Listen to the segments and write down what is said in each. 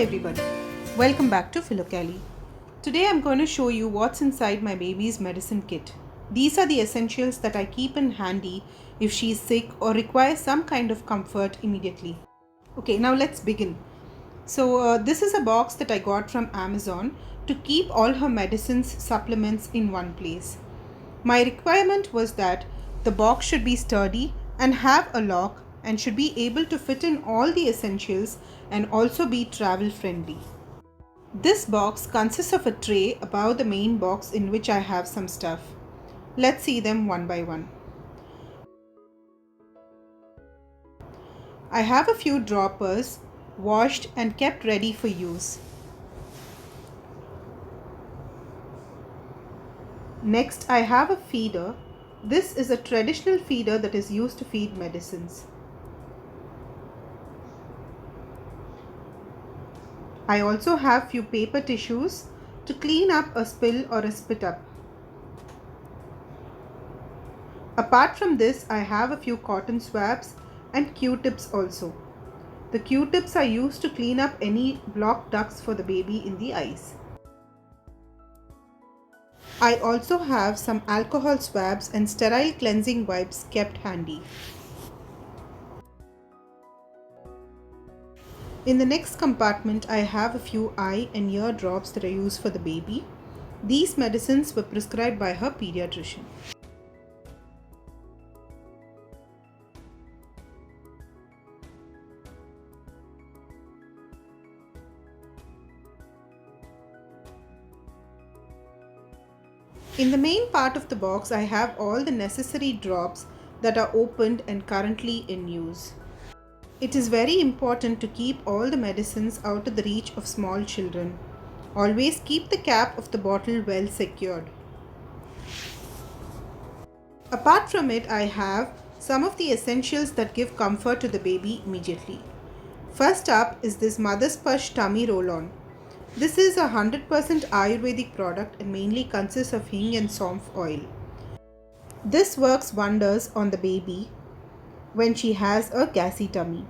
everybody, welcome back to Philocaly. Today I'm going to show you what's inside my baby's medicine kit. These are the essentials that I keep in handy if she's sick or requires some kind of comfort immediately. Okay, now let's begin. So this is a box that I got from Amazon to keep all her medicines, supplements in one place. My requirement was that the box should be sturdy and have a lock and should be able to fit in all the essentials and also be travel friendly. This box consists of a tray above the main box in which I have some stuff. Let's see them one by one. I have a few droppers washed and kept ready for use. Next, I have a feeder. This is a traditional feeder that is used to feed medicines. I also have few paper tissues to clean up a spill or a spit up. Apart from this, I have a few cotton swabs and Q-tips also. The Q-tips are used to clean up any blocked ducts for the baby in the eyes. I also have some alcohol swabs and sterile cleansing wipes kept handy. In the next compartment, I have a few eye and ear drops that I use for the baby. These medicines were prescribed by her pediatrician. In the main part of the box, I have all the necessary drops that are opened and currently in use. It is very important to keep all the medicines out of the reach of small children. Always keep the cap of the bottle well secured. Apart from it, I have some of the essentials that give comfort to the baby immediately. First up is this Mother's Push Tummy Roll-On. This is a 100% Ayurvedic product and mainly consists of hing and somph oil. This works wonders on the baby when she has a gassy tummy.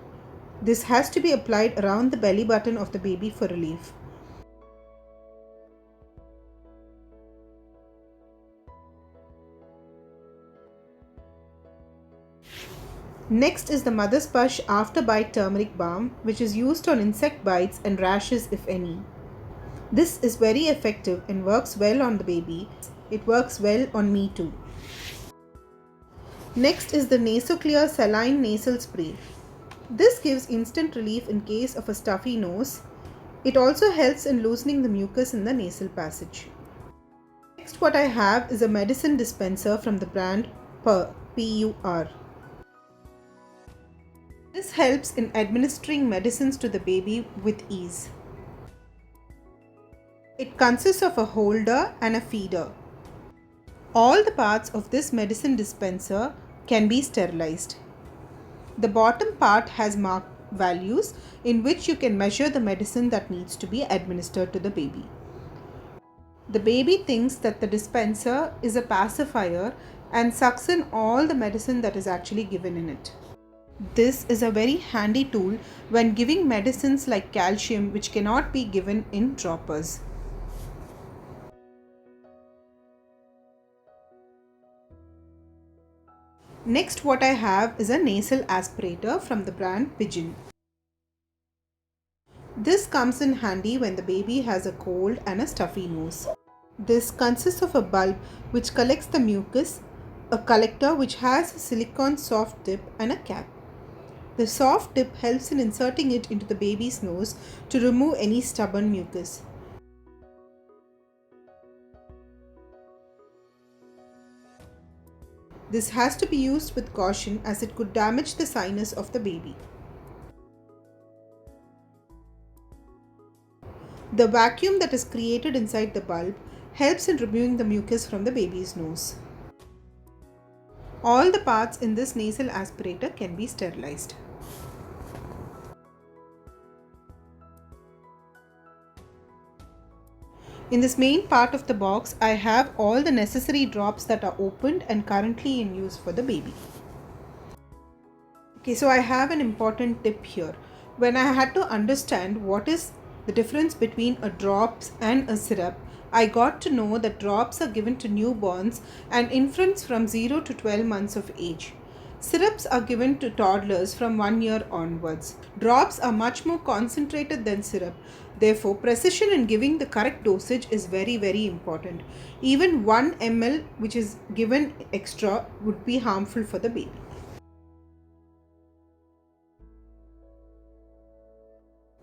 This has to be applied around the belly button of the baby for relief. Next is the Mother's Push After Bite Turmeric Balm, which is used on insect bites and rashes if any. This is very effective and works well on the baby. It works well on me too. Next is the Nasoclear Saline Nasal Spray. This gives instant relief in case of a stuffy nose. It also helps in loosening the mucus in the nasal passage. Next, what I have is a medicine dispenser from the brand PUR. This helps in administering medicines to the baby with ease. It consists of a holder and a feeder. All the parts of this medicine dispenser can be sterilized. The bottom part has marked values in which you can measure the medicine that needs to be administered to the baby. The baby thinks that the dispenser is a pacifier and sucks in all the medicine that is actually given in it. This is a very handy tool when giving medicines like calcium which cannot be given in droppers. Next, what I have is a nasal aspirator from the brand Pigeon. This comes in handy when the baby has a cold and a stuffy nose. This consists of a bulb which collects the mucus, a collector which has a silicone soft tip and a cap. The soft tip helps in inserting it into the baby's nose to remove any stubborn mucus. This has to be used with caution as it could damage the sinus of the baby. The vacuum that is created inside the bulb helps in removing the mucus from the baby's nose. All the parts in this nasal aspirator can be sterilized. In this main part of the box, I have all the necessary drops that are opened and currently in use for the baby. Okay, so I have an important tip here. When I had to understand what is the difference between a drops and a syrup, I got to know that drops are given to newborns and infants from 0 to 12 months of age. Syrups are given to toddlers from 1 year onwards. Drops are much more concentrated than syrup. Therefore, precision in giving the correct dosage is very, very important. Even 1 ml which is given extra would be harmful for the baby.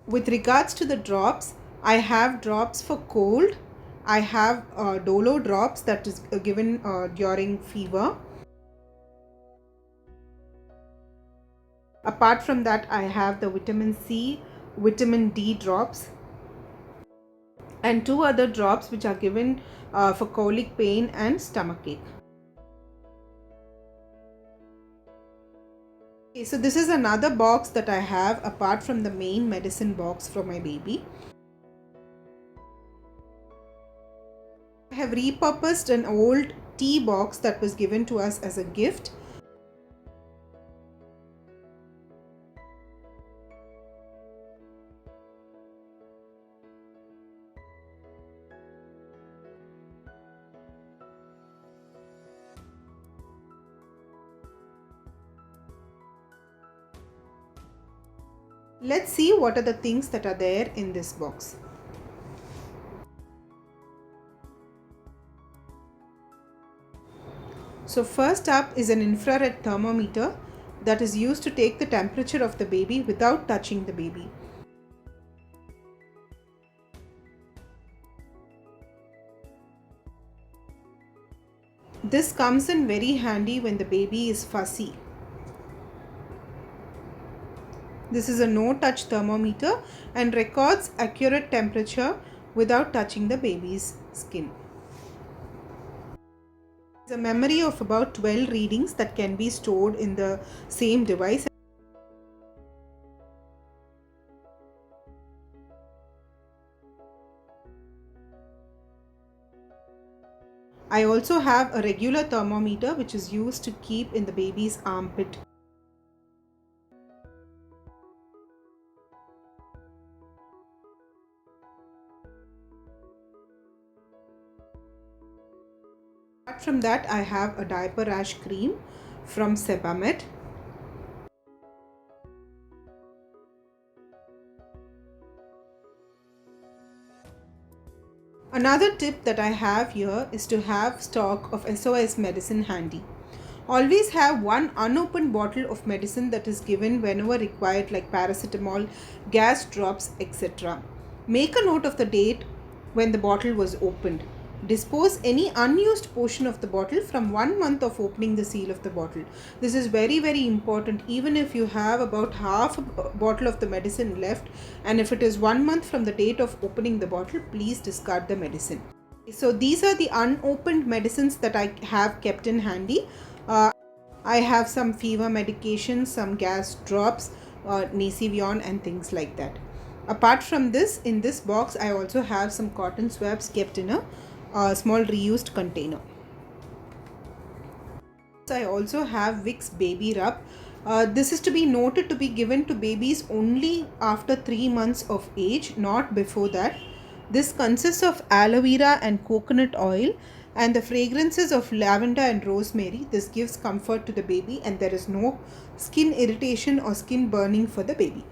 With regards to the drops, I have drops for cold. I have Dolo drops that is given during fever. Apart from that, I have the vitamin C, vitamin D drops, and 2 other drops which are given for colic pain and stomachache. Okay, so this is another box that I have apart from the main medicine box for my baby. I have repurposed an old tea box that was given to us as a gift. Let's see what are the things that are there in this box. So first up is an infrared thermometer that is used to take the temperature of the baby without touching the baby. This comes in very handy when the baby is fussy. This is a no-touch thermometer and records accurate temperature without touching the baby's skin. It's a memory of about 12 readings that can be stored in the same device. I also have a regular thermometer which is used to keep in the baby's armpit. Apart from that, I have a diaper rash cream from Sebamed. Another tip that I have here is to have stock of SOS medicine handy. Always have one unopened bottle of medicine that is given whenever required, like paracetamol, gas drops, etc. Make a note of the date when the bottle was opened. Dispose any unused portion of the bottle from 1 month of opening the seal of the bottle. This is very, very important. Even if you have about half a bottle of the medicine left, and if it is 1 month from the date of opening the bottle, please discard the medicine. So these are the unopened medicines that I have kept in handy. I have some fever medication, some gas drops, Nasivion and things like that. Apart from this, in this box I also have some cotton swabs kept in a small reused container. I also have Vicks baby rub. This is to be noted to be given to babies only after 3 months of age, not before that. This consists of aloe vera and coconut oil and the fragrances of lavender and rosemary. This gives comfort to the baby and there is no skin irritation or skin burning for the baby.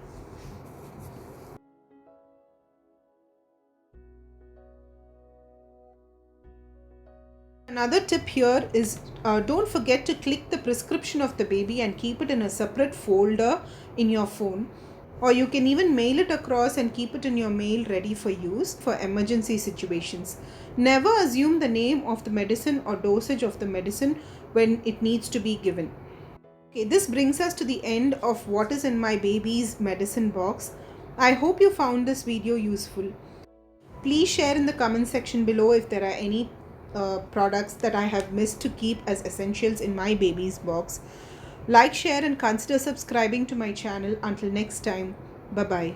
Another tip here is don't forget to click the prescription of the baby and keep it in a separate folder in your phone, or you can even mail it across and keep it in your mail ready for use for emergency situations. Never assume the name of the medicine or dosage of the medicine when it needs to be given. Okay, this brings us to the end of what is in my baby's medicine box. I hope you found this video useful. Please share in the comment section below if there are any products that I have missed to keep as essentials in my baby's box. Like, share and consider subscribing to my channel. Until next time, bye bye.